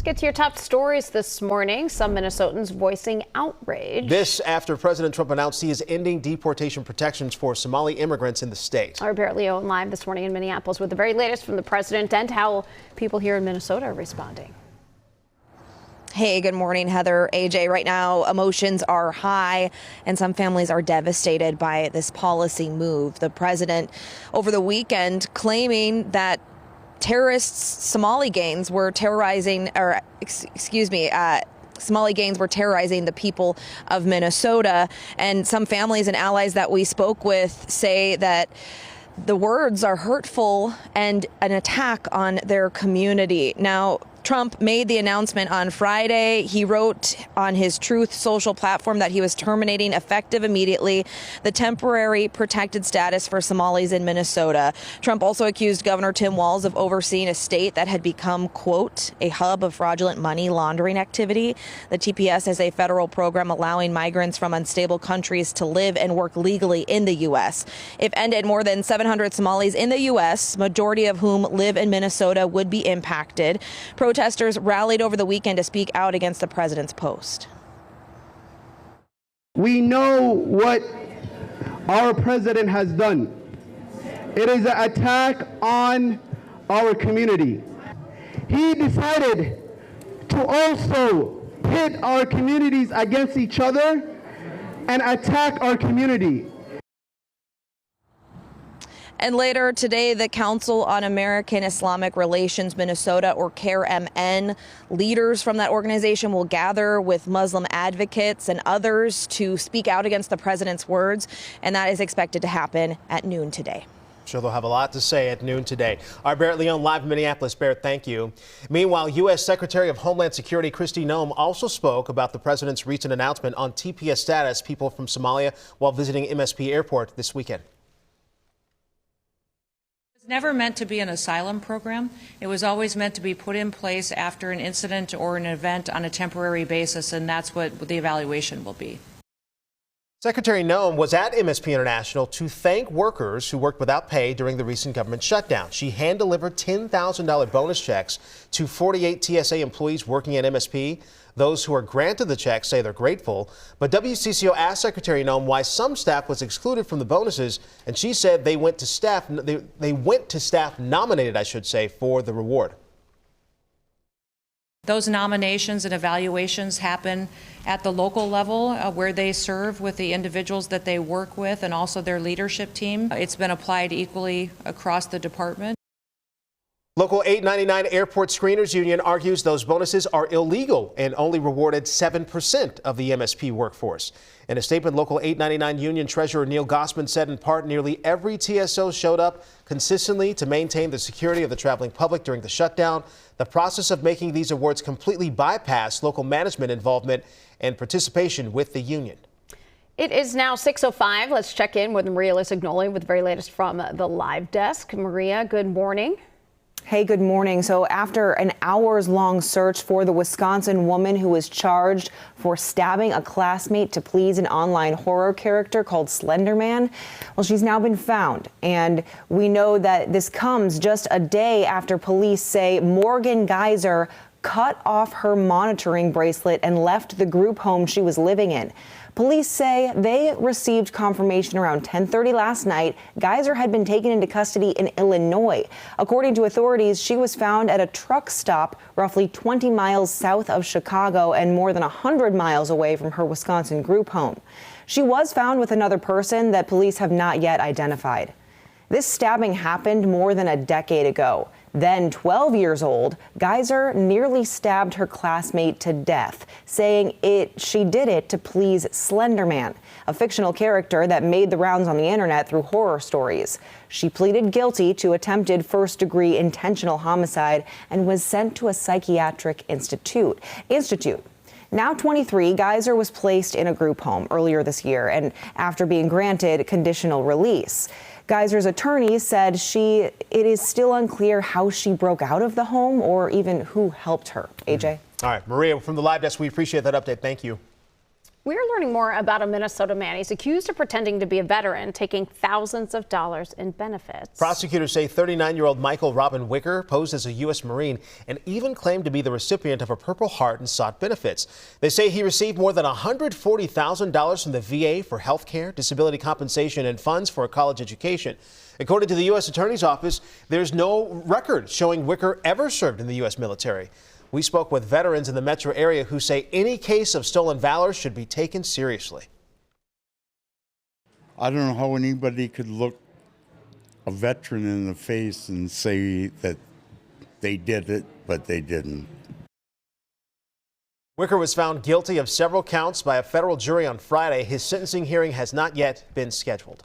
Get to your top stories this morning. Some Minnesotans voicing outrage. This after President Trump announced he is ending deportation protections for Somali immigrants in the state. Our Barrett Leon live this morning in Minneapolis with the very latest from the president and how people here in Minnesota are responding. Hey, good morning, Heather, AJ. Right now, emotions are high and some families are devastated by this policy move. The president over the weekend claiming that Somali gangs were terrorizing the people of Minnesota. And some families and allies that we spoke with say that the words are hurtful and an attack on their community. Now, Trump made the announcement on Friday. He wrote on his Truth Social platform that he was terminating effective immediately the temporary protected status for Somalis in Minnesota. Trump also accused Governor Tim Walz of overseeing a state that had become, quote, a hub of fraudulent money laundering activity. The TPS is a federal program allowing migrants from unstable countries to live and work legally in the U.S. If ended, more than 700 Somalis in the U.S., majority of whom live in Minnesota, would be impacted. Protesters rallied over the weekend to speak out against the president's post. We know what our president has done. It is an attack on our community. He decided to also pit our communities against each other and attack our community. And later today, the Council on American Islamic Relations Minnesota, or CARE-MN, leaders from that organization will gather with Muslim advocates and others to speak out against the president's words, and that is expected to happen at noon today. Sure, they'll have a lot to say at noon today. Our Barrett Leon live in Minneapolis. Barrett, thank you. Meanwhile, U.S. Secretary of Homeland Security Kristi Noem also spoke about the president's recent announcement on TPS status people from Somalia while visiting MSP Airport this weekend. Never meant to be an asylum program. It was always meant to be put in place after an incident or an event on a temporary basis, and that's what the evaluation will be. Secretary Noem was at MSP International to thank workers who worked without pay during the recent government shutdown. She hand-delivered $10,000 bonus checks to 48 TSA employees working at MSP. Those who are granted the checks say they're grateful, but WCCO asked Secretary Noem why some staff was excluded from the bonuses, and she said they went to staff nominated, I should say, for the reward. Those nominations and evaluations happen at the local level where they serve with the individuals that they work with and also their leadership team. It's been applied equally across the department. Local 899 Airport Screeners Union argues those bonuses are illegal and only rewarded 7% of the MSP workforce. In a statement, Local 899 Union Treasurer Neil Gossman said in part nearly every TSO showed up consistently to maintain the security of the traveling public during the shutdown. The process of making these awards completely bypassed local management involvement and participation with the union. It is now 6:05. Let's check in with Maria Lisignoli with the very latest from the live desk. Maria, good morning. Hey, good morning. So after an hours-long search for the Wisconsin woman who was charged for stabbing a classmate to please an online horror character called Slender Man, well, she's now been found. And we know that this comes just a day after police say Morgan Geyser cut off her monitoring bracelet and left the group home she was living in. Police say they received confirmation around 10:30 last night Geyser had been taken into custody in Illinois. According to authorities, she was found at a truck stop roughly 20 miles south of Chicago and more than 100 miles away from her Wisconsin group home. She was found with another person that police have not yet identified. This stabbing happened more than a decade ago. Then 12 years old, Geyser nearly stabbed her classmate to death, saying she did it to please Slender Man, a fictional character that made the rounds on the internet through horror stories. She pleaded guilty to attempted first-degree intentional homicide and was sent to a psychiatric institute. Now 23, Geyser was placed in a group home earlier this year and after being granted conditional release. Geyser's attorney said it is still unclear how she broke out of the home or even who helped her. AJ? All right, Maria, from the live desk, we appreciate that update. Thank you. We're learning more about a Minnesota man. He's accused of pretending to be a veteran, taking thousands of dollars in benefits. Prosecutors say 39-year-old Michael Robin Wicker posed as a U.S. Marine and even claimed to be the recipient of a Purple Heart and sought benefits. They say he received more than $140,000 from the VA for health care, disability compensation, and funds for a college education. According to the U.S. Attorney's Office, there's no record showing Wicker ever served in the U.S. military. We spoke with veterans in the metro area who say any case of stolen valor should be taken seriously. I don't know how anybody could look a veteran in the face and say that they did it, but they didn't. Wicker was found guilty of several counts by a federal jury on Friday. His sentencing hearing has not yet been scheduled.